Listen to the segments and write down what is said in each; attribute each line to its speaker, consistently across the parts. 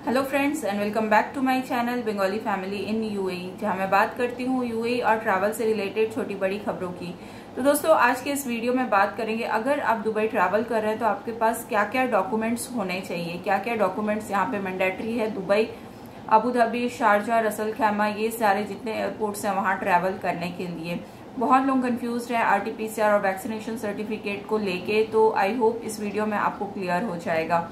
Speaker 1: Hello friends and welcome back to my channel Bengali family in UAE, जहां मैं बात करती हूं यूएई और ट्रैवल से रिलेटेड छोटी बड़ी खबरों की। तो दोस्तों, आज के इस वीडियो में बात करेंगे अगर आप दुबई ट्रैवल कर रहे हैं तो आपके पास क्या क्या डॉक्यूमेंट्स होने चाहिए, क्या क्या डॉक्यूमेंट्स यहाँ पे मैंडेटरी है Dubai, Abu Dhabi, Sharjah, Ras al Khaimah, ये सारे जितने एयरपोर्ट्स हैं वहां ट्रैवल करने के लिए। बहुत लोग कंफ्यूज है आरटीपीसीआर और वैक्सीनेशन सर्टिफिकेट को लेके, तो आई होप इस वीडियो में आपको क्लियर हो जाएगा।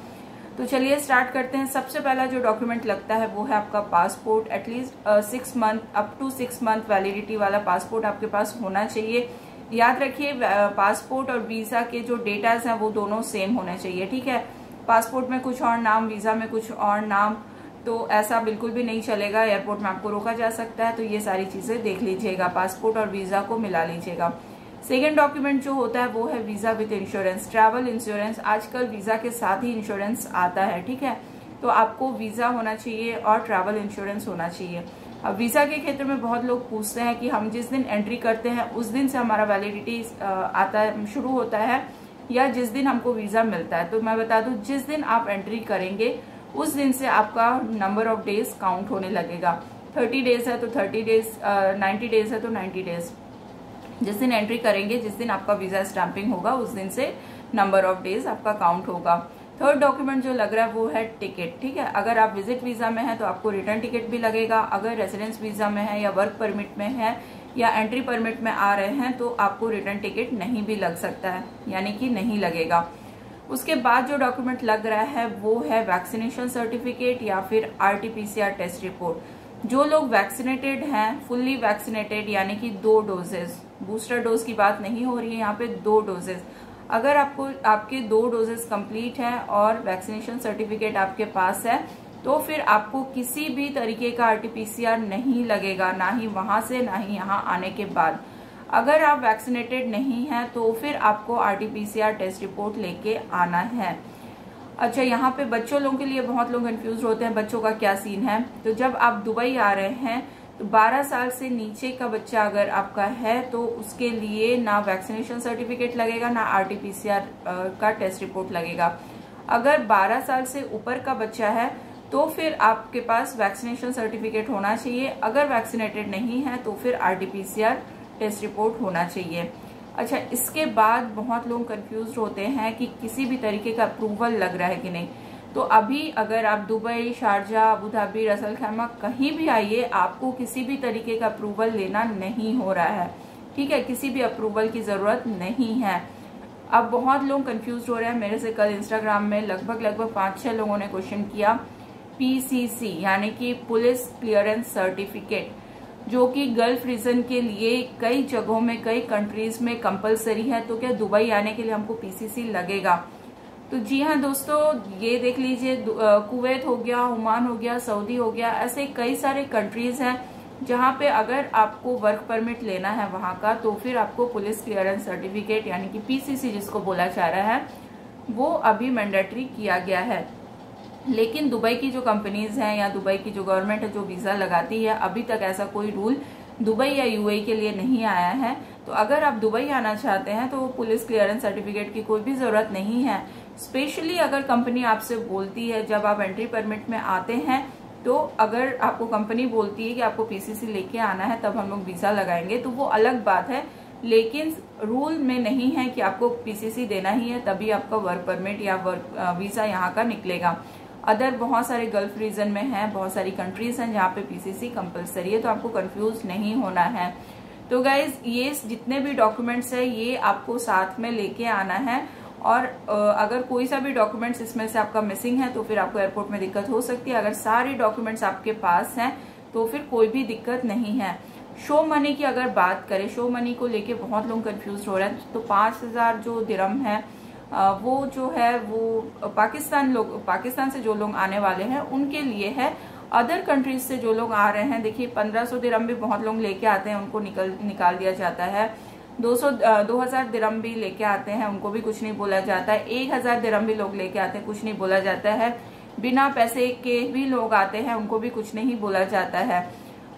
Speaker 1: तो चलिए स्टार्ट करते हैं। सबसे पहला जो डॉक्यूमेंट लगता है वो है आपका passport. At least 6 month up to 6 month validity वाला पासपोर्ट आपके पास होना चाहिए। याद रखिए, पासपोर्ट और वीजा के जो डेटाज हैं वो दोनों सेम होने चाहिए, ठीक है। पासपोर्ट में कुछ और नाम, वीजा में कुछ और नाम, तो ऐसा बिल्कुल भी नहीं चलेगा। एयरपोर्ट में आपको रोका जा सकता है, तो ये सारी चीजें देख लीजिएगा, पासपोर्ट और वीजा को मिला लीजिएगा। सेकेंड डॉक्यूमेंट जो होता है वो है visa with insurance, travel insurance. आजकल वीजा के साथ ही इंश्योरेंस आता है, ठीक है। तो आपको वीजा होना चाहिए और ट्रैवल इंश्योरेंस होना चाहिए। अब वीजा के क्षेत्र में बहुत लोग पूछते हैं कि हम जिस दिन एंट्री करते हैं उस दिन से हमारा वैलिडिटी आता है, शुरू होता है, या जिस दिन हमको वीजा मिलता है। तो मैं बता दूं, जिस दिन आप एंट्री करेंगे उस दिन से आपका नंबर ऑफ डेज काउंट होने लगेगा। 30 डेज है तो 30 डेज, 90 डेज है तो 90 डेज। जिस दिन एंट्री करेंगे, जिस दिन आपका वीजा स्टैंपिंग होगा, उस दिन से नंबर ऑफ डेज आपका काउंट होगा। थर्ड डॉक्यूमेंट जो लग रहा है वो है टिकट, ठीक है। अगर आप विजिट वीजा में है तो आपको रिटर्न टिकट भी लगेगा। अगर रेजिडेंस वीजा में है या वर्क परमिट में है या एंट्री परमिट में आ रहे हैं तो आपको रिटर्न टिकट नहीं भी लग सकता है, यानी कि नहीं लगेगा। उसके बाद जो डॉक्यूमेंट लग रहा है वो है वैक्सीनेशन सर्टिफिकेट या फिर आरटीपीसीआर टेस्ट रिपोर्ट। जो लोग वैक्सीनेटेड हैं, फुल्ली वैक्सीनेटेड, यानी कि 2 डोजेस, बूस्टर डोज की बात नहीं हो रही है यहाँ पे, 2 डोजेस। अगर आपके 2 डोजेस कंप्लीट हैं और वैक्सीनेशन सर्टिफिकेट आपके पास है तो फिर आपको किसी भी तरीके का आरटीपीसीआर नहीं लगेगा, ना ही वहां से ना ही यहाँ आने के बाद। अगर आप वैक्सीनेटेड नहीं हैं तो फिर आपको आरटीपीसीआर टेस्ट रिपोर्ट लेके आना है। अच्छा, यहाँ पे बच्चों लोगों के लिए बहुत लोग कंफ्यूज होते हैं, बच्चों का क्या सीन है। तो जब आप दुबई आ रहे हैं तो 12 साल से नीचे का बच्चा अगर आपका है तो उसके लिए ना वैक्सीनेशन सर्टिफिकेट लगेगा ना आरटीपीसीआर का टेस्ट रिपोर्ट लगेगा। अगर 12 साल से ऊपर का बच्चा है तो फिर आपके पास वैक्सीनेशन सर्टिफिकेट होना चाहिए। अगर वैक्सीनेटेड नहीं है तो फिर आरटीपीसीआर टेस्ट रिपोर्ट होना चाहिए। अच्छा, इसके बाद बहुत लोग कंफ्यूज होते हैं कि किसी भी तरीके का अप्रूवल लग रहा है कि नहीं। तो अभी अगर आप Dubai, Sharjah, Abu Dhabi, Ras al Khaimah कहीं भी आइए, आपको किसी भी तरीके का अप्रूवल लेना नहीं हो रहा है, ठीक है। किसी भी अप्रूवल की जरूरत नहीं है। अब बहुत लोग कंफ्यूज हो रहे हैं। मेरे से कल इंस्टाग्राम में लगभग 5-6 लोगों ने क्वेश्चन किया पीसीसी, यानी कि पुलिस क्लियरेंस सर्टिफिकेट, जो कि गल्फ रीजन के लिए कई जगहों में, कई कंट्रीज में कंपलसरी है। तो क्या दुबई आने के लिए हमको पीसीसी लगेगा? तो जी हाँ दोस्तों, ये देख लीजिए, कुवैत हो गया, ओमान हो गया, सऊदी हो गया, ऐसे कई सारे कंट्रीज हैं जहां पे अगर आपको वर्क परमिट लेना है वहां का तो फिर आपको पुलिस क्लियरेंस सर्टिफिकेट यानी कि पीसीसी जिसको बोला जा रहा है वो अभी मैंडेटरी किया गया है। लेकिन दुबई की जो कंपनीज हैं या दुबई की जो गवर्नमेंट है जो वीजा लगाती है, अभी तक ऐसा कोई रूल दुबई या यूएई के लिए नहीं आया है। तो अगर आप दुबई आना चाहते हैं तो पुलिस क्लियरेंस सर्टिफिकेट की कोई भी जरूरत नहीं है। स्पेशली अगर कंपनी आपसे बोलती है, जब आप एंट्री परमिट में आते हैं, तो अगर आपको कंपनी बोलती है कि आपको पीसीसी लेके आना है तब हम लोग वीजा लगाएंगे, तो वो अलग बात है। लेकिन रूल में नहीं है कि आपको पीसीसी देना ही है तभी आपका वर्क परमिट या वर्क वीजा यहाँ का निकलेगा। अदर बहुत सारे गल्फ रीजन में है, बहुत सारी कंट्रीज हैं जहाँ पे पीसीसी कंपलसरी है, तो आपको कंफ्यूज नहीं होना है। तो गाइज, ये जितने भी डॉक्यूमेंट्स है ये आपको साथ में लेके आना है। और अगर कोई सा भी डॉक्यूमेंट्स इसमें से आपका मिसिंग है तो फिर आपको एयरपोर्ट में दिक्कत हो सकती है। अगर सारे डॉक्यूमेंट्स आपके पास हैं तो फिर कोई भी दिक्कत नहीं है। शो मनी की अगर बात करें, शो मनी को लेके बहुत लोग कंफ्यूज हो रहे हैं। तो 5000 जो दिरहम है वो जो है वो पाकिस्तान से जो लोग आने वाले हैं उनके लिए है। अदर कंट्रीज से जो लोग आ रहे हैं, देखिए 1500 दिरहम भी बहुत लोग लेके आते हैं, उनको निकाल दिया जाता है। 2000 दिरहम भी लेके आते हैं, उनको भी कुछ नहीं बोला जाता है। 1000 दिरहम भी लोग लेके आते हैं, कुछ नहीं बोला जाता है। बिना पैसे के भी लोग आते हैं, उनको भी कुछ नहीं बोला जाता है।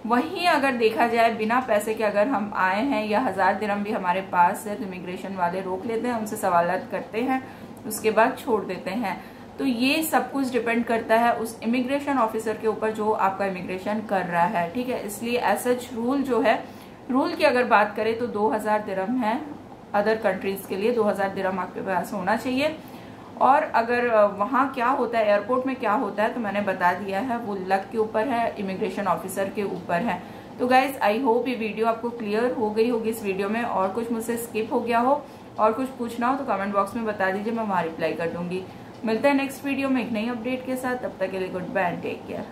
Speaker 1: वहीं अगर देखा जाए बिना पैसे के अगर हम आए हैं या 1000 दिरहम भी हमारे पास है तो इमिग्रेशन वाले रोक लेते हैं, उनसे सवालात करते हैं, उसके बाद छोड़ देते हैं। तो ये सब कुछ डिपेंड करता है उस इमिग्रेशन ऑफिसर के ऊपर जो आपका इमिग्रेशन कर रहा है, ठीक है। इसलिए एसच रूल जो है, रूल की अगर बात करें तो 2000 दिरहम है अदर कंट्रीज के लिए, 2000 दिरहम आपके पास होना चाहिए। और अगर वहाँ क्या होता है, एयरपोर्ट में क्या होता है, तो मैंने बता दिया है, वो लक के ऊपर है, इमिग्रेशन ऑफिसर के ऊपर है। तो गाइज आई होप ये वीडियो आपको क्लियर हो गई होगी इस वीडियो में, और कुछ मुझसे स्किप हो गया हो और कुछ पूछना हो तो कमेंट बॉक्स में बता दीजिए, मैं वहाँ रिप्लाई कर दूंगी। मिलते हैं नेक्स्ट वीडियो में एक नई अपडेट के साथ, तब तक के लिए good bye and take care.